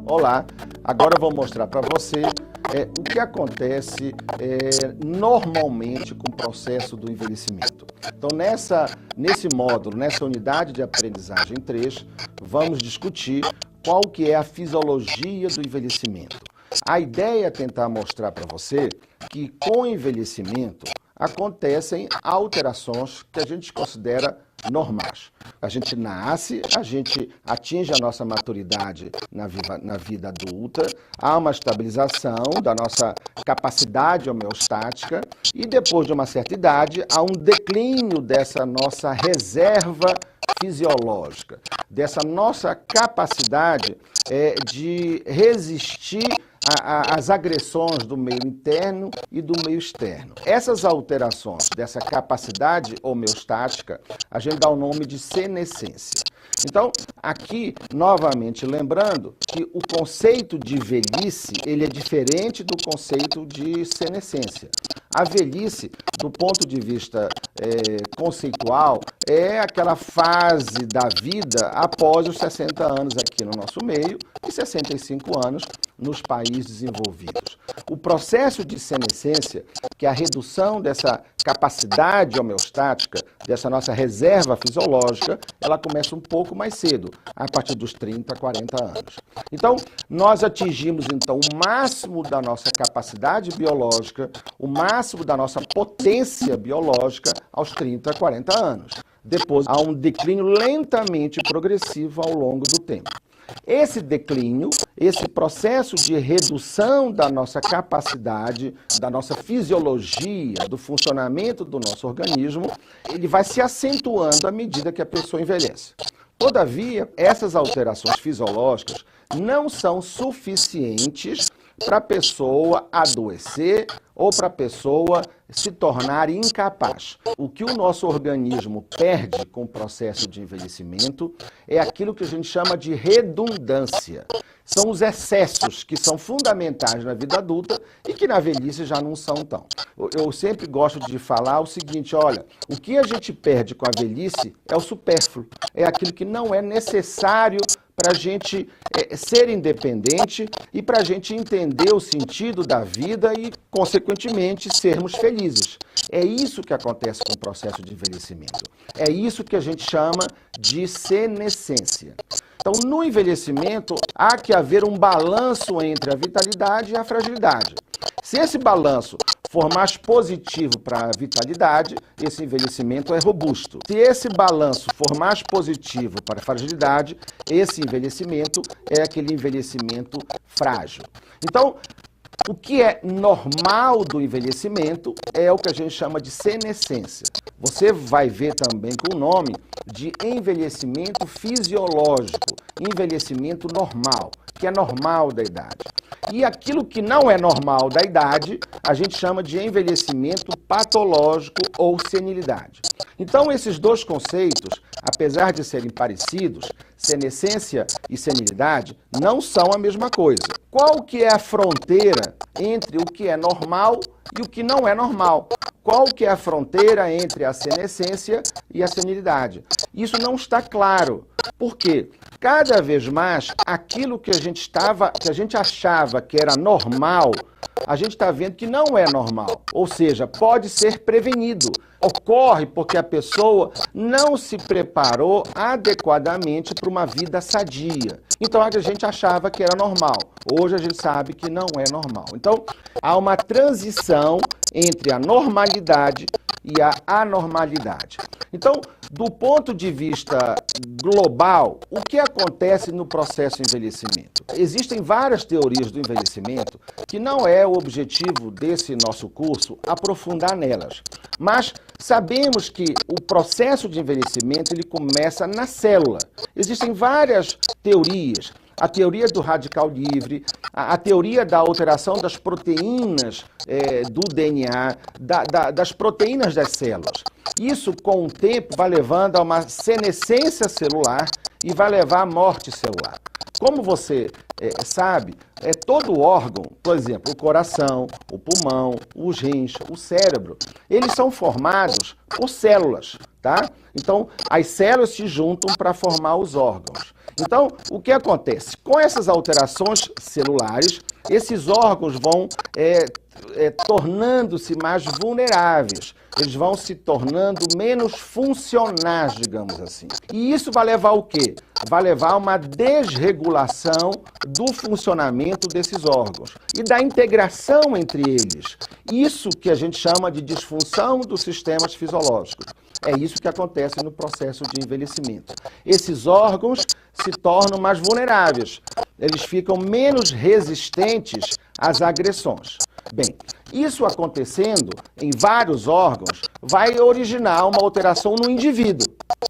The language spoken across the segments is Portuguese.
Olá, agora eu vou mostrar para você o que acontece normalmente com o processo do envelhecimento. Então, nesse módulo, nessa unidade de aprendizagem 3, vamos discutir qual que é a fisiologia do envelhecimento. A ideia é tentar mostrar para você que com o envelhecimento acontecem alterações que a gente considera normais. A gente nasce, a gente atinge a nossa maturidade na vida adulta, há uma estabilização da nossa capacidade homeostática e depois de uma certa idade há um declínio dessa nossa reserva fisiológica, dessa nossa capacidade de resistir às agressões do meio interno e do meio externo. Essas alterações dessa capacidade homeostática, a gente dá o nome de senescência. Então, aqui, novamente lembrando que o conceito de velhice, ele é diferente do conceito de senescência. A velhice, do ponto de vista conceitual, é aquela fase da vida após os 60 anos aqui no nosso meio e 65 anos nos países desenvolvidos. O processo de senescência, que é a redução dessa capacidade homeostática, dessa nossa reserva fisiológica, ela começa um pouco mais cedo, a partir dos 30, 40 anos. Então, nós atingimos então o máximo da nossa capacidade biológica, o máximo da nossa potência biológica aos 30, 40 anos. Depois, há um declínio lentamente progressivo ao longo do tempo. Esse declínio, esse processo de redução da nossa capacidade, da nossa fisiologia, do funcionamento do nosso organismo, ele vai se acentuando à medida que a pessoa envelhece. Todavia, essas alterações fisiológicas não são suficientes para a pessoa adoecer ou para a pessoa se tornar incapaz. O que o nosso organismo perde com o processo de envelhecimento é aquilo que a gente chama de redundância. São os excessos que são fundamentais na vida adulta e que na velhice já não são tão. Eu sempre gosto de falar o seguinte, olha, o que a gente perde com a velhice é o supérfluo, é aquilo que não é necessário para a gente ser independente e para a gente entender o sentido da vida e, consequentemente, sermos felizes. É isso que acontece com o processo de envelhecimento. É isso que a gente chama de senescência. Então, no envelhecimento, há que haver um balanço entre a vitalidade e a fragilidade. Se esse balanço for mais positivo para a vitalidade, esse envelhecimento é robusto. Se esse balanço for mais positivo para a fragilidade, esse envelhecimento é aquele envelhecimento frágil. Então, o que é normal do envelhecimento é o que a gente chama de senescência. Você vai ver também com o nome de envelhecimento fisiológico, envelhecimento normal, que é normal da idade. E aquilo que não é normal da idade, a gente chama de envelhecimento patológico ou senilidade. Então, esses dois conceitos, apesar de serem parecidos, senescência e senilidade, não são a mesma coisa. Qual que é a fronteira entre o que é normal e o que não é normal? Qual que é a fronteira entre a senescência e a senilidade? Isso não está claro. Por quê? Cada vez mais, aquilo que a gente achava que era normal, a gente está vendo que não é normal. Ou seja, pode ser prevenido. Ocorre porque a pessoa não se preparou adequadamente para uma vida sadia. Então, a gente achava que era normal. Hoje a gente sabe que não é normal. Então, há uma transição entre a normalidade e a anormalidade. Então, do ponto de vista global, o que acontece no processo de envelhecimento? Existem várias teorias do envelhecimento que não é o objetivo desse nosso curso aprofundar nelas. Mas sabemos que o processo de envelhecimento ele começa na célula. Existem várias teorias. A teoria do radical livre, a teoria da alteração das proteínas do DNA, das proteínas das células. Isso, com o tempo, vai levando a uma senescência celular e vai levar à morte celular. Como você sabe, todo órgão, por exemplo, o coração, o pulmão, os rins, o cérebro, eles são formados por células, tá? Então, as células se juntam para formar os órgãos. Então, o que acontece? Com essas alterações celulares, esses órgãos vão tornando-se mais vulneráveis, eles vão se tornando menos funcionais, digamos assim. E isso vai levar ao quê? Vai levar a uma desregulação do funcionamento desses órgãos e da integração entre eles. Isso que a gente chama de disfunção dos sistemas fisiológicos. É isso que acontece no processo de envelhecimento. Esses órgãos se tornam mais vulneráveis, eles ficam menos resistentes às agressões. Bem, isso acontecendo em vários órgãos vai originar uma alteração no indivíduo,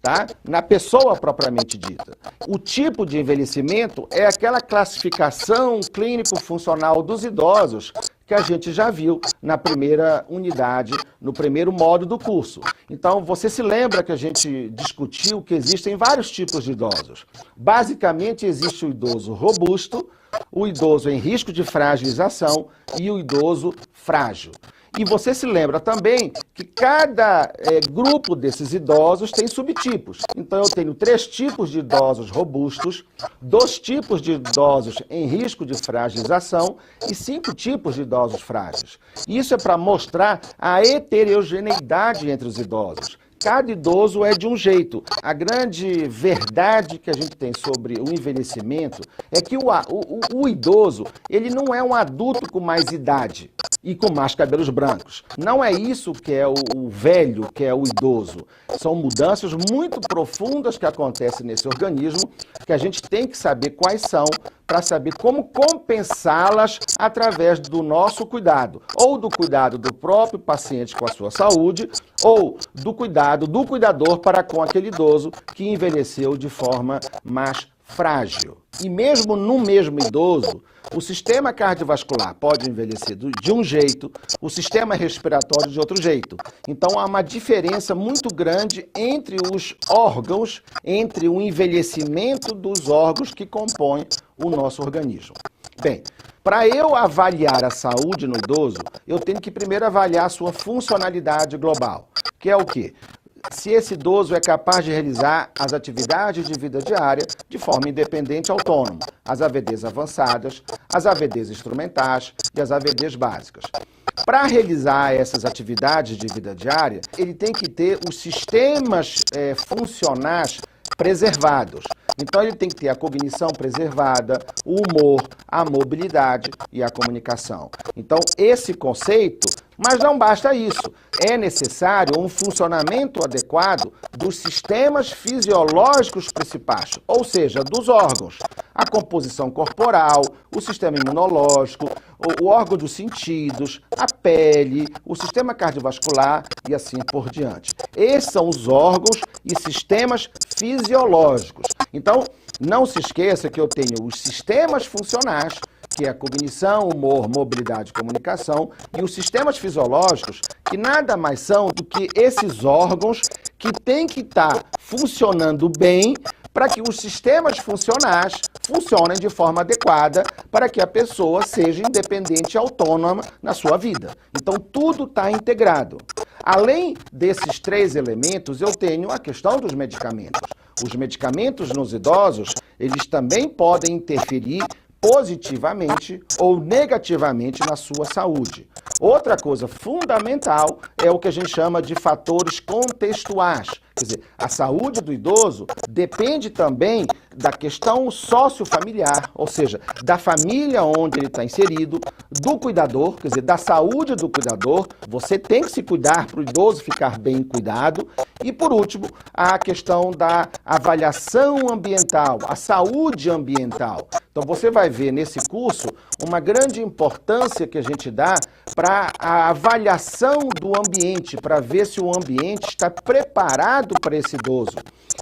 tá? Na pessoa propriamente dita. O tipo de envelhecimento é aquela classificação clínico-funcional dos idosos que a gente já viu na primeira unidade, no primeiro módulo do curso. Então, você se lembra que a gente discutiu que existem vários tipos de idosos. Basicamente, existe o idoso robusto, o idoso em risco de fragilização e o idoso frágil. E você se lembra também que cada grupo desses idosos tem subtipos. Então, eu tenho 3 tipos de idosos robustos, 2 tipos de idosos em risco de fragilização e 5 tipos de idosos frágeis. Isso é para mostrar a heterogeneidade entre os idosos. Cada idoso é de um jeito. A grande verdade que a gente tem sobre o envelhecimento é que o idoso, ele não é um adulto com mais idade e com mais cabelos brancos. Não é isso que é o velho, que é o idoso. São mudanças muito profundas que acontecem nesse organismo, que a gente tem que saber quais são, para saber como compensá-las através do nosso cuidado, ou do cuidado do próprio paciente com a sua saúde, ou do cuidado do cuidador para com aquele idoso que envelheceu de forma mais frágil. E mesmo no mesmo idoso, o sistema cardiovascular pode envelhecer de um jeito, o sistema respiratório de outro jeito. Então há uma diferença muito grande entre os órgãos, entre o envelhecimento dos órgãos que compõem o nosso organismo. Bem, para eu avaliar a saúde no idoso, eu tenho que primeiro avaliar a sua funcionalidade global, que é o quê? Se esse idoso é capaz de realizar as atividades de vida diária de forma independente e autônoma, as AVDs avançadas, as AVDs instrumentais e as AVDs básicas. Para realizar essas atividades de vida diária, ele tem que ter os sistemas funcionais preservados. Então ele tem que ter a cognição preservada, o humor, a mobilidade e a comunicação. Então esse conceito, mas não basta isso. É necessário um funcionamento adequado dos sistemas fisiológicos principais, ou seja, dos órgãos. A composição corporal, o sistema imunológico, o órgão dos sentidos, a pele, o sistema cardiovascular e assim por diante. Esses são os órgãos e sistemas fisiológicos. Então, não se esqueça que eu tenho os sistemas funcionais, que é a cognição, humor, mobilidade e comunicação, e os sistemas fisiológicos, que nada mais são do que esses órgãos que têm que estar funcionando bem para que os sistemas funcionais funcionem de forma adequada para que a pessoa seja independente e autônoma na sua vida. Então, tudo está integrado. Além desses 3 elementos, eu tenho a questão dos medicamentos. Os medicamentos nos idosos, eles também podem interferir positivamente ou negativamente na sua saúde. Outra coisa fundamental é o que a gente chama de fatores contextuais. Quer dizer, a saúde do idoso depende também da questão sociofamiliar, ou seja, da família onde ele está inserido, do cuidador, quer dizer, da saúde do cuidador. Você tem que se cuidar para o idoso ficar bem cuidado. E, por último, a questão da avaliação ambiental, a saúde ambiental. Então, você vai ver nesse curso uma grande importância que a gente dá para a avaliação do ambiente, para ver se o ambiente está preparado para esse idoso,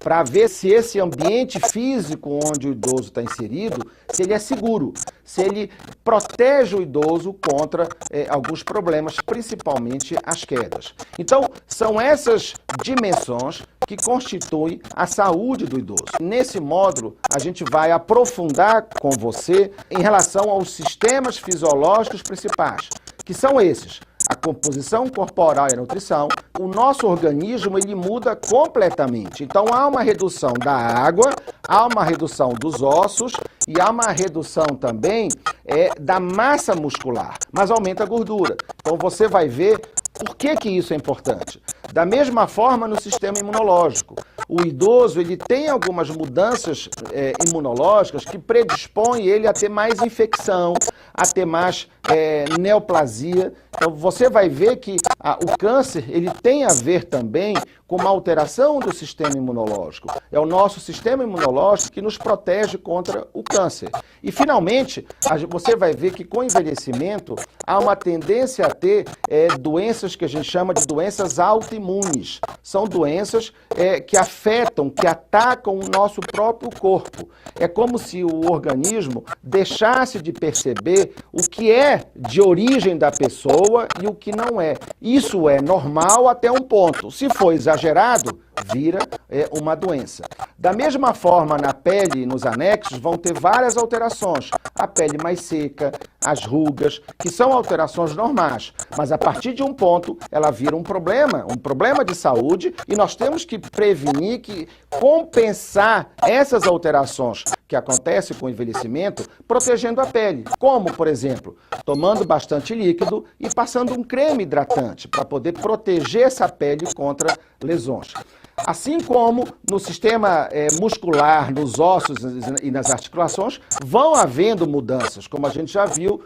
para ver se esse ambiente físico físico onde o idoso está inserido, se ele é seguro, se ele protege o idoso contra alguns problemas, principalmente as quedas. Então, são essas dimensões que constituem a saúde do idoso. Nesse módulo, a gente vai aprofundar com você em relação aos sistemas fisiológicos principais, que são esses: a composição corporal e a nutrição. O nosso organismo, ele muda completamente. Então, há uma redução da água, há uma redução dos ossos e há uma redução também da massa muscular, mas aumenta a gordura. Então, você vai ver por que isso é importante. Da mesma forma, no sistema imunológico. O idoso, ele tem algumas mudanças imunológicas que predispõem ele a ter mais infecção, a ter mais neoplasia. Então, você vai ver que o câncer, ele tem a ver também com uma alteração do sistema imunológico. É o nosso sistema imunológico que nos protege contra o câncer. E, finalmente, você vai ver que com o envelhecimento, há uma tendência a ter doenças que a gente chama de doenças autoimunes. São doenças que afetam, que atacam o nosso próprio corpo. É como se o organismo deixasse de perceber o que é de origem da pessoa e o que não é. Isso é normal até um ponto. Se for exagerado, vira uma doença. Da mesma forma, na pele e nos anexos, vão ter várias alterações. A pele mais seca, as rugas, que são alterações normais. Mas a partir de um ponto, ela vira um problema de saúde, e nós temos que prevenir, que compensar essas alterações que acontecem com o envelhecimento, protegendo a pele. Como, por exemplo, tomando bastante líquido e passando um creme hidratante para poder proteger essa pele contra lesões. Assim como no sistema muscular, nos ossos e nas articulações, vão havendo mudanças, como a gente já viu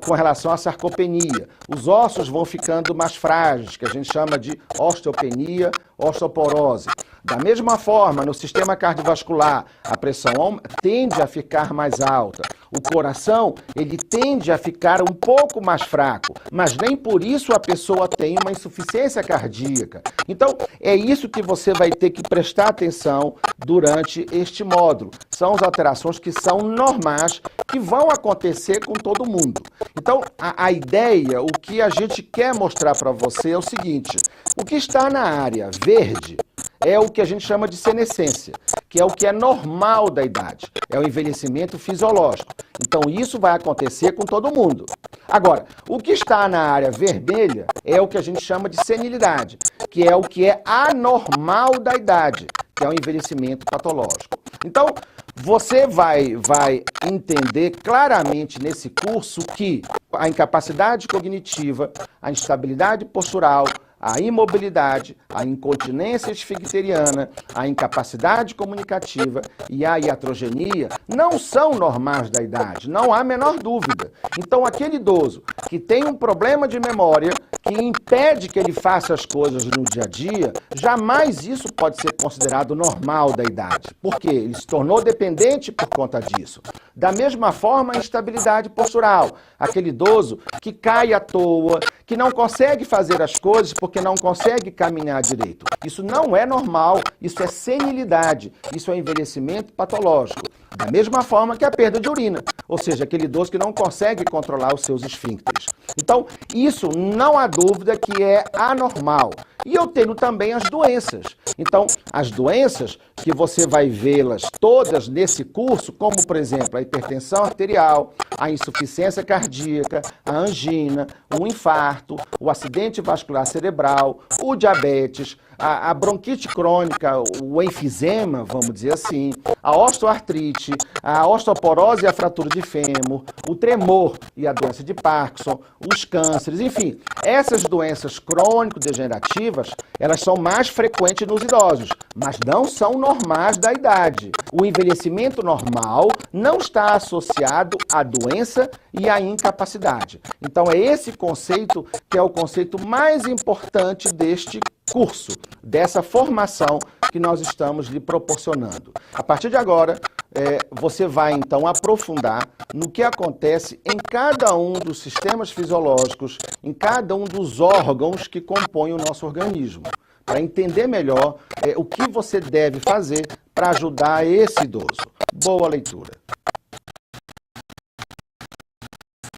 com relação à sarcopenia. Os ossos vão ficando mais frágeis, que a gente chama de osteopenia, osteoporose. Da mesma forma, no sistema cardiovascular, a pressão tende a ficar mais alta. O coração, ele tende a ficar um pouco mais fraco, mas nem por isso a pessoa tem uma insuficiência cardíaca. Então, é isso que você vai ter que prestar atenção durante este módulo. São as alterações que são normais, que vão acontecer com todo mundo. Então, a ideia, o que a gente quer mostrar para você é o seguinte: o que está na área verde é o que a gente chama de senescência, que é o que é normal da idade, é o envelhecimento fisiológico. Então, isso vai acontecer com todo mundo. Agora, o que está na área vermelha é o que a gente chama de senilidade, que é o que é anormal da idade, que é o envelhecimento patológico. Então, você vai entender claramente nesse curso que a incapacidade cognitiva, a instabilidade postural, a imobilidade, a incontinência esfincteriana, a incapacidade comunicativa e a iatrogenia não são normais da idade, não há a menor dúvida. Então, aquele idoso que tem um problema de memória que impede que ele faça as coisas no dia a dia, jamais isso pode ser considerado normal da idade, porque ele se tornou dependente por conta disso. Da mesma forma, a instabilidade postural, aquele idoso que cai à toa, que não consegue fazer as coisas porque não consegue caminhar direito. Isso não é normal, isso é senilidade, isso é envelhecimento patológico. Da mesma forma que a perda de urina, ou seja, aquele idoso que não consegue controlar os seus esfíncteres. Então, isso não há dúvida que é anormal. E eu tenho também as doenças. Então, as doenças que você vai vê-las todas nesse curso, como, por exemplo, a hipertensão arterial, a insuficiência cardíaca, a angina, o infarto, o acidente vascular cerebral, o diabetes, a bronquite crônica, o enfisema, vamos dizer assim, a osteoartrite, a osteoporose e a fratura de fêmur, o tremor e a doença de Parkinson, os cânceres, enfim, essas doenças crônico-degenerativas, elas são mais frequentes nos idosos, mas não são normais da idade. O envelhecimento normal não está associado à doença e à incapacidade. Então, é esse conceito que é o conceito mais importante deste curso, dessa formação que nós estamos lhe proporcionando. A partir de agora, você vai então aprofundar no que acontece em cada um dos sistemas fisiológicos, em cada um dos órgãos que compõem o nosso organismo, para entender melhor o que você deve fazer para ajudar esse idoso. Boa leitura.